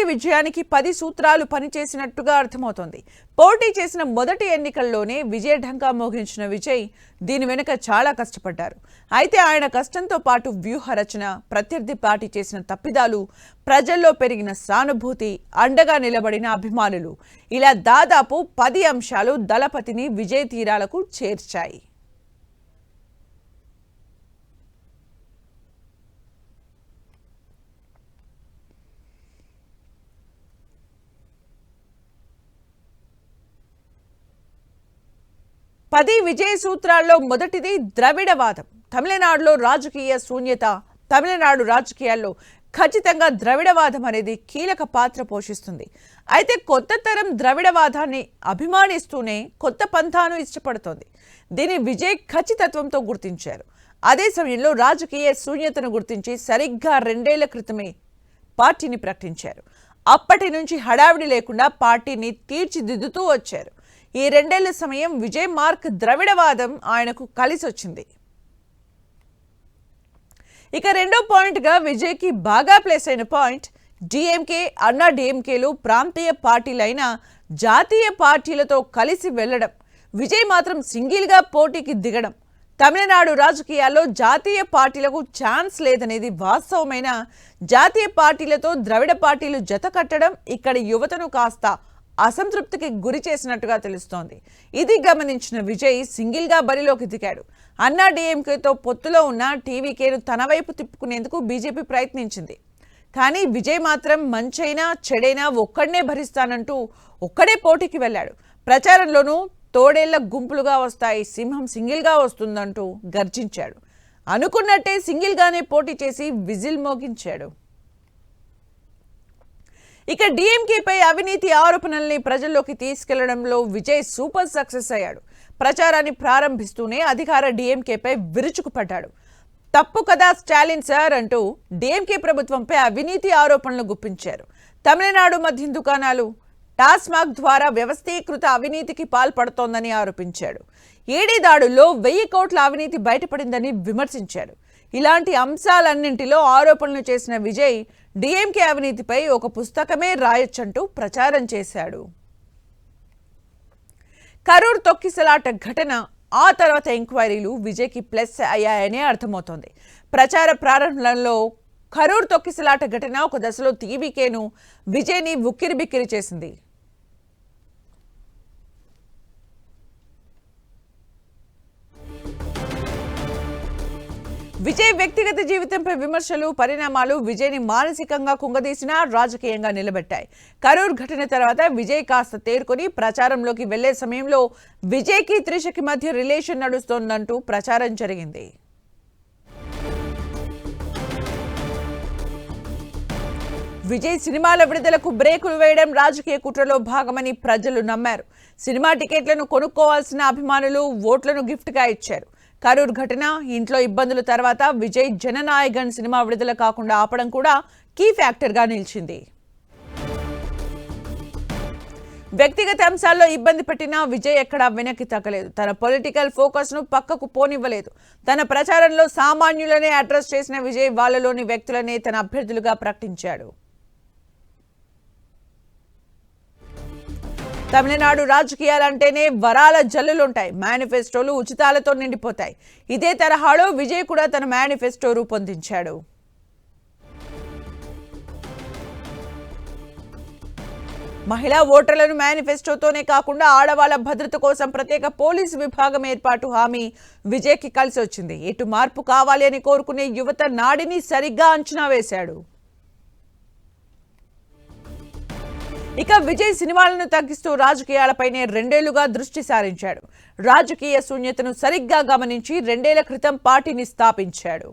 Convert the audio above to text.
విజయానికి 10 సూత్రాలు పనిచేసినట్టుగా అర్థమవుతోంది. పోటీ చేసిన మొదటి ఎన్నికల్లోనే విజయ ఢంకా మోగించిన విజయ్ దీని వెనుక చాలా కష్టపడ్డారు. అయితే ఆయన కష్టంతో పాటు వ్యూహ రచన, ప్రత్యర్థి పార్టీ చేసిన తప్పిదాలు, ప్రజల్లో పెరిగిన సానుభూతి, అండగా నిలబడిన అభిమానులు, ఇలా దాదాపు 10 అంశాలు దళపతిని విజయ తీరాలకు చేర్చాయి. పది విజయ సూత్రాల్లో మొదటిది ద్రవిడవాదం. తమిళనాడులో రాజకీయ శూన్యత. తమిళనాడు రాజకీయాల్లో ఖచ్చితంగా ద్రవిడవాదం అనేది కీలక పాత్ర పోషిస్తుంది. అయితే కొత్త తరం ద్రవిడవాదాన్ని అభిమానిస్తూనే కొత్త పంథాను ఇష్టపడుతోంది. దీన్ని విజయ్ ఖచ్చితత్వంతో గుర్తించారు. అదే సమయంలో రాజకీయ శూన్యతను గుర్తించి సరిగ్గా 2 ఏళ్ల క్రితమే పార్టీని ప్రకటించారు. అప్పటి నుంచి హడావిడి లేకుండా పార్టీని తీర్చిదిద్దుతూ వచ్చారు. ఈ 2 ఏళ్ల సమయం విజయ్ మార్క్ ద్రవిడవాదం ఆయనకు కలిసొచ్చింది. ఇక రెండో పాయింట్గా విజయ్కి బాగా ప్లేస్ అయిన పాయింట్ డిఎంకే, అన్నా డిఎంకేలు ప్రాంతీయ పార్టీలైన జాతీయ పార్టీలతో కలిసి వెళ్లడం, విజయ్ మాత్రం సింగిల్గా పోటీకి దిగడం. తమిళనాడు రాజకీయాల్లో జాతీయ పార్టీలకు ఛాన్స్ లేదనేది వాస్తవమైన జాతీయ పార్టీలతో ద్రవిడ పార్టీలు జత కట్టడం ఇక్కడి యువతను కాస్త అసంతృప్తికి గురి చేసినట్టుగా తెలుస్తోంది. ఇది గమనించిన విజయ్ సింగిల్గా బరిలోకి దిగాడు. అన్నా డిఎంకేతో పొత్తులో ఉన్న టీవీకేను తన వైపు తిప్పుకునేందుకు బీజేపీ ప్రయత్నించింది. కానీ విజయ్ మాత్రం మంచైనా చెడైనా ఒక్కడనే భరిస్తానంటూ ఒక్కడే పోటీకి వెళ్ళాడు. ప్రచారంలోనూ తోడేళ్ల గుంపులుగా వస్తాయి, సింహం సింగిల్గా వస్తుందంటూ గర్జించాడు. అనుకున్నట్టే సింగిల్గానే పోటీ చేసి విజిల్ మోగించాడు. ఇక డిఎంకేపై అవినీతి ఆరోపణల్ని ప్రజల్లోకి తీసుకెళ్లడంలో విజయ్ సూపర్ సక్సెస్ అయ్యాడు. ప్రచారాన్ని ప్రారంభిస్తూనే అధికార డిఎంకేపై విరుచుకుపడ్డాడు. తప్పు కదా స్టాలిన్ సార్ అంటూ డిఎంకే ప్రభుత్వంపై అవినీతి ఆరోపణలు గుప్పించారు. తమిళనాడు మద్యం దుకాణాలు, టాస్మాగ్ ద్వారా వ్యవస్థీకృత అవినీతికి పాల్పడుతోందని ఆరోపించాడు. ఈడీ దాడుల్లో 1000 కోట్ల అవినీతి బయటపడిందని విమర్శించాడు. ఇలాంటి అంశాలన్నింటిలో ఆరోపణలు చేసిన విజయ్ డిఎంకే అవినీతిపై ఒక పుస్తకమే రాయొచ్చంటూ ప్రచారం చేశాడు. కరూర్ తొక్కిసలాట ఘటన, ఆ తర్వాత ఎంక్వైరీలు విజయ్కి ప్లస్ అయ్యాయనే అర్థమవుతోంది. ప్రచార ప్రారంభంలో కరూర్ తొక్కిసలాట ఘటన ఒక దశలో టీవీకేను, విజయ్ని ఉక్కిరిబిక్కిరి చేసింది. విజయ్ వ్యక్తిగత జీవితంపై విమర్శలు, పరిణామాలు విజయ్ని మానసికంగా కుంగదీసినా రాజకీయంగా నిలబెట్టాయి. కరూర్ ఘటన తర్వాత విజయ్ కాస్త తేరుకొని ప్రచారంలోకి వెళ్లే సమయంలో విజయ్కి త్రిషకి మధ్య రిలేషన్ నడుస్తోందంటూ ప్రచారం జరిగింది. విజయ్ సినిమాల విడుదలకు బ్రేకులు వేయడం రాజకీయ కుట్రలో భాగమని ప్రజలు నమ్మారు. సినిమా టికెట్లను కొనుక్కోవాల్సిన అభిమానులు ఓట్లను గిఫ్ట్గా ఇచ్చారు. కరూర్ ఘటన, ఇంట్లో ఇబ్బందుల తర్వాత విజయ్ జననాయగన్ సినిమా విడుదల కాకుండా ఆపడం కూడా కీ ఫ్యాక్టర్గా నిలిచింది. వ్యక్తిగత అంశాల్లో ఇబ్బంది పెట్టినా విజయ్ ఎక్కడా వెనక్కి తగ్గలేదు. తన పొలిటికల్ ఫోకస్ను పక్కకు పోనివ్వలేదు. తన ప్రచారంలో సామాన్యులనే అడ్రస్ చేసిన విజయ్ వాళ్ళలోని వ్యక్తులనే తన అభ్యర్థులుగా ప్రకటించాడు. తమిళనాడు రాజకీయాలంటేనే వరాల జల్లులుంటాయి. మేనిఫెస్టోలు ఉచితాలతో నిండిపోతాయి. ఇదే తరహాలో విజయ్ కూడా తన మేనిఫెస్టో రూపొందించాడు. మహిళా ఓటర్లను మేనిఫెస్టోతోనే కాకుండా ఆడవాళ్ల భద్రత కోసం ప్రత్యేక పోలీసు విభాగం ఏర్పాటు హామీ విజయ్కి కలిసి వచ్చింది. ఎటు మార్పు కావాలి అని కోరుకునే యువత నాడిని సరిగ్గా అంచనా వేశాడు. ఇక విజయ్ సినిమాలను తగ్గిస్తూ రాజకీయాలపైనే 2 ఏళ్లుగా దృష్టి సారించాడు. రాజకీయ శూన్యతను సరిగ్గా గమనించి 2 ఏళ్ల క్రితం పార్టీని స్థాపించాడు.